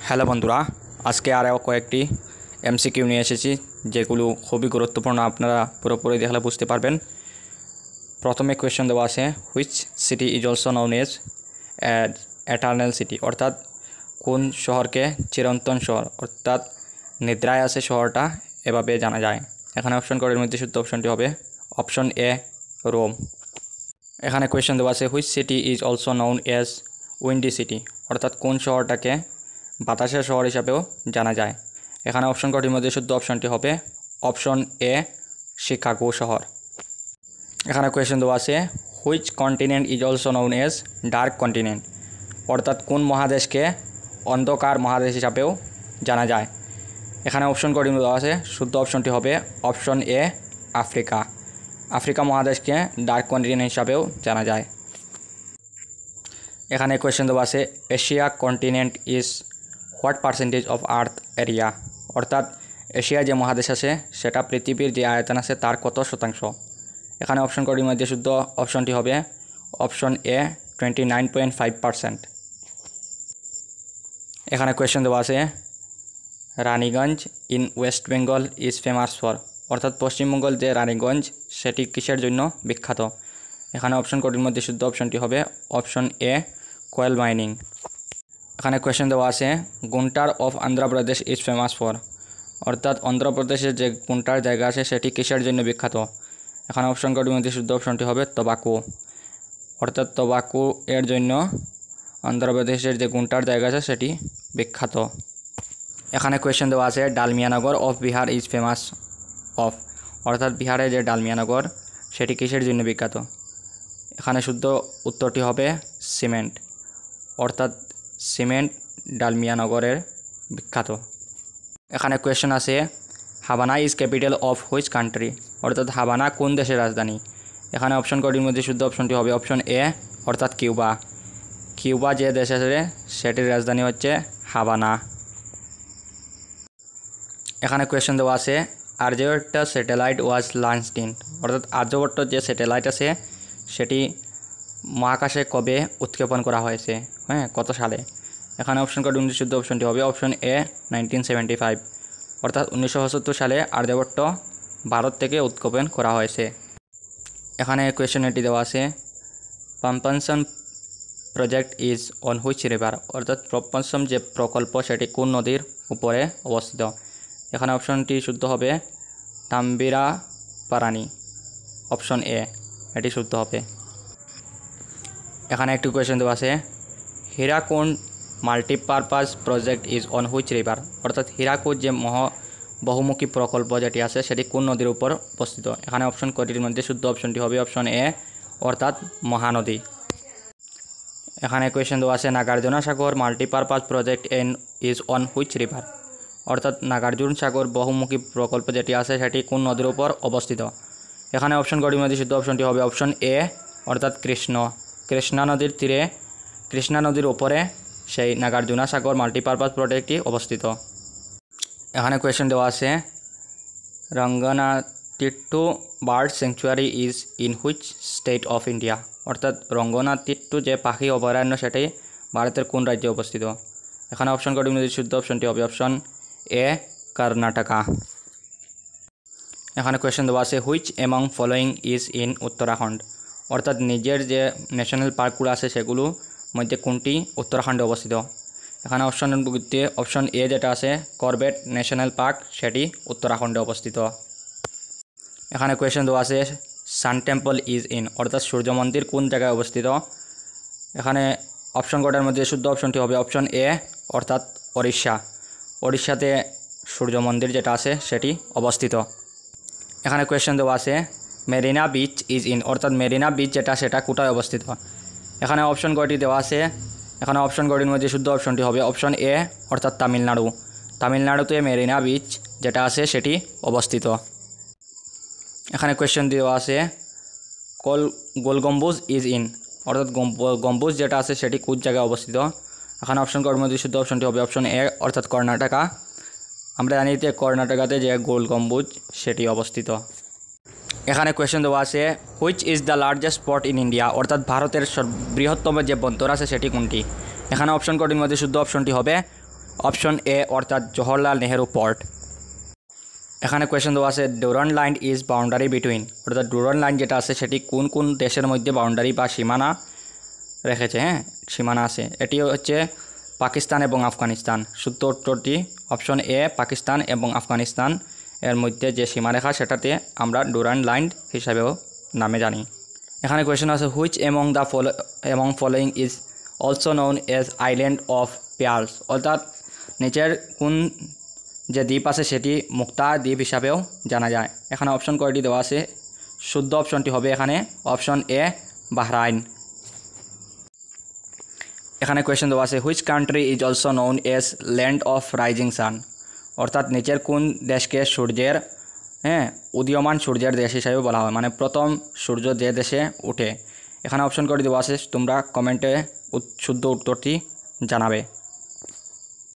Hello বন্ধুরা, আজকে আরও কয়েকটি এমসিকিউ নিয়ে এসেছি যেগুলো খুবই গুরুত্বপূর্ণ। আপনারা পুরোপুরি দেখলে বুঝতে পারবেন। প্রথমে কোয়েশ্চন দেওয়া আছে, which city is also known as eternal city, অর্থাৎ কোন শহরকে চিরন্তন শহর অর্থাৎ নিদ্রায় আছে শহরটা এভাবে জানা যায়। এখানে অপশন কোডের মধ্যে শুদ্ধ অপশনটি হবে অপশন এ রোম। এখানে কোয়েশ্চন দেওয়া আছে, which city is also known as windy city, অর্থাৎ কোন শহরটাকে বাতাসের শহর হিসাবেও জানা যায়। এখানে অপশন কোডের মধ্যে শুদ্ধ অপশনটি হবে অপশন এ শিকাগো শহর। এখানে কোয়েশ্চন দেওয়া আছে, which continent is also known as dark continent, অর্থাৎ কোন মহাদেশকে অন্ধকার মহাদেশ হিসাবেও জানা যায়। এখানে অপশন কোডের মধ্যে দেওয়া আছে, শুদ্ধ অপশনটি হবে অপশন এ আফ্রিকা। আফ্রিকা মহাদেশকে ডার্ক কন্টিনেন্ট হিসাবেও জানা যায়। এখানে কোয়েশ্চন দেওয়া আছে, Asia continent is what percentage of earth area, অর্থাৎ এশিয়া যে মহাদেশ আছে সেটা পৃথিবীর যে আয়তন আছে তার কত শতাংশ। এখানে অপশন কোডের মধ্যে শুদ্ধ অপশনটি হবে অপশন এ 29.5%। এখানে কোয়েশ্চন দেওয়া আছে, Raniganj in West Bengal is famous for, অর্থাৎ পশ্চিমবঙ্গল যে রানীগঞ্জ সেটি কিসের জন্য বিখ্যাত। এখানে অপশন কোডের মধ্যে শুদ্ধ অপশনটি হবে অপশন এ কোয়েল মাইনিং। এখানে কোয়েশ্চন দেওয়া আছে, Gunter of Andhra Pradesh is famous for, অর্থাৎ অন্ধ্রপ্রদেশের যে গুন্টার জায়গা আছে সেটি কিসের জন্য বিখ্যাত। এখানে অপশন কোডের মধ্যে শুদ্ধ অপশনটি হবে তবাকু, অর্থাৎ তবাকু এর জন্য অন্ধ্রপ্রদেশের যে গুন্টার জায়গা আছে সেটি বিখ্যাত। এখানে কোয়েশ্চন দেওয়া আছে, Dalmianagar of Bihar is famous of, অর্থাৎ বিহারের যে ডালমিয়ানগর সেটি কিসের জন্য বিখ্যাত। এখানে শুদ্ধ উত্তরটি হবে সিমেন্ট, অর্থাৎ সিমেন্ট ডালমিয়ানগরের বিখ্যাত। এখানে কোয়েশ্চন আছে, Havana is capital of which country, অর্থাৎ হাভানা কোন দেশের রাজধানী। এখানে অপশন কোডের মধ্যে শুদ্ধ অপশনটি হবে অপশন এ অর্থাৎ কিউবা। কিউবা যে দেশ আছে সেটির রাজধানী হচ্ছে হাভানা। এখানে কোয়েশ্চন দেওয়া আছে, Aryabhata satellite was launched in, অর্থাৎ আর্যভট্ট যে স্যাটেলাইট আছে সেটি মহাকাশে কবে উৎক্ষেপণ করা হয়েছে, কত সালে। এখানে অপশন কোড শুদ্ধ অপশনটি হবে অপশন এ 1975, অর্থাৎ 1970 সালে আর্যভট্ট ভারত থেকে উৎক্ষেপণ করা হয়েছে। এখানে কোয়েশ্চন এটি দেওয়া আছে, পাম্পনসন project is on which river, অর্থাৎ পাম্পনসন যে প্রকল্প সেটি কোন নদীর উপরে অবস্থিত। এখানে অপশনটি শুদ্ধ হবে তাম্বিরাপারানি, অপশন এ এটি শুদ্ধ হবে। এখানে একটি কোয়েশ্চন দেওয়া আছে, Hirakud multipurpose project is on which river, অর্থাৎ হীরাকুন্ড যে বহুমুখী প্রকল্প যেটি আছে সেটি কোন নদীর উপর অবস্থিত। এখানে অপশন কোডটির মধ্যে শুদ্ধ অপশনটি হবে অপশন এ অর্থাৎ মহানদী। এখানে কোয়েশ্চন দেওয়া আছে, Nagarjuna Sagar multipurpose project is on which river, অর্থাৎ নাগার্জুন সাগর বহুমুখী প্রকল্প যেটি আছে সেটি কোন নদীর উপর অবস্থিত। এখানে অপশন কোডের মধ্যে শুদ্ধ অপশনটি হবে অপশন এ অর্থাৎ কৃষ্ণা নদীর তীরে, কৃষ্ণা নদীর উপরে সেই নাগার্জুনা সাগর মাল্টিপারপাস প্রজেক্টটি অবস্থিত। এখানে কোয়েশ্চন দেওয়া আছে, Ranganathittu bird sanctuary is in which state of India, অর্থাৎ রঙ্গনাথিট্টু যে পাখি অভয়ারণ্য সেটি ভারতের কোন রাজ্যে অবস্থিত। এখানে অপশন কোডের মধ্যে শুদ্ধ অপশনটি হবে অপশন এ কর্ণাটকা। এখানে কোয়েশ্চন দেওয়া আছে, which among following is in Uttarakhand, অর্থাৎ নিজের যে ন্যাশনাল পার্কগুলো আছে সেগুলো মধ্যে কোনটি উত্তরাখণ্ডে অবস্থিত। এখানে অপশনের মধ্যে অপশন এ যেটা আছে করবেট ন্যাশনাল পার্ক সেটি উত্তরাখণ্ডে অবস্থিত। এখানে কোয়েশ্চন দেওয়া আছে, সান টেম্পল ইজ ইন, অর্থাৎ সূর্য মন্দির কোন জায়গায় অবস্থিত। এখানে অপশন কোডের মধ্যে শুদ্ধ অপশনটি হবে অপশন এ অর্থাৎ ওড়িশা। ওড়িশাতে সূর্য মন্দির যেটা আছে সেটি অবস্থিত। এখানে কোয়েশ্চন দেওয়া আছে, মেরিনা বিচ ইজ ইন, অর্থাৎ মেরিনা বিচ যেটা সেটা কোথায় অবস্থিত। এখানে অপশন কোডটি দেওয়া আছে, এখানে অপশন কোডের মধ্যে শুদ্ধ অপশনটি হবে অপশন এ অর্থাৎ তামিলনাড়ু। তামিলনাড়ুতে মেরিনা বিচ যেটা আছে সেটি অবস্থিত। এখানে কোয়েশ্চন দেওয়া আছে, গোল গম্বুজ ইজ ইন, অর্থাৎ গম্বুজ যেটা আছে সেটি কোন জায়গায় অবস্থিত। এখানে অপশন কোডের মধ্যে শুদ্ধ অপশনটি হবে অপশন এ অর্থাৎ কর্ণাটকা। আমরা জানি যে কর্ণাটকাতে যে গোল গম্বুজ সেটি অবস্থিত। এখানে কোয়েশ্চন দেওয়া আছে, which is the largest port in India, অর্থাৎ ভারতের বৃহত্তম যে বন্দর আছে সেটি কোনটি। এখানে অপশন কোডের মধ্যে শুদ্ধ অপশনটি হবে অপশন এ অর্থাৎ জওহরলাল নেহেরু পোর্ট। এখানে কোয়েশ্চেন দেওয়া আছে Durand line is boundary between, অর্থাৎ ডুরান্ড লাইন যেটা আছে সেটি কোন কোন দেশের মধ্যে বাউন্ডারি বা সীমানা রেখেছে, সীমানা আছে। এটি হচ্ছে পাকিস্তান এবং আফগানিস্তান। শুদ্ধ উত্তরটি অপশন এ পাকিস্তান এবং আফগানিস্তান এর মধ্যে যে সীমারেখা সেটাতে আমরা ডুরান্ড লাইন হিসাবেও নামে জানি। এখানে কোয়েশ্চেন আছে which among following is also known as island of pearls, অর্থাৎ নিচের কোন যে দ্বীপ আছে সেটি মুক্তা দ্বীপ হিসাবেও জানা যায়। এখানে অপশন কয়টি দেওয়া আছে, শুদ্ধ অপশনটি হবে এখানে অপশন এ বাহরাইন। এখানে কোয়েশ্চেন দেওয়া আছে which country is also known age land of rising sun, অর্থাৎ নিচের কোন দেশকে সূর্যের উদীয়মান সূর্যের দেশ হিসাবে বলা হয়, মানে প্রথম সূর্য যে দেশে ওঠে। এখানে অপশন কয়টি দেওয়া আছে, তোমরা কমেন্টে শুদ্ধ উত্তরটি জানাবে।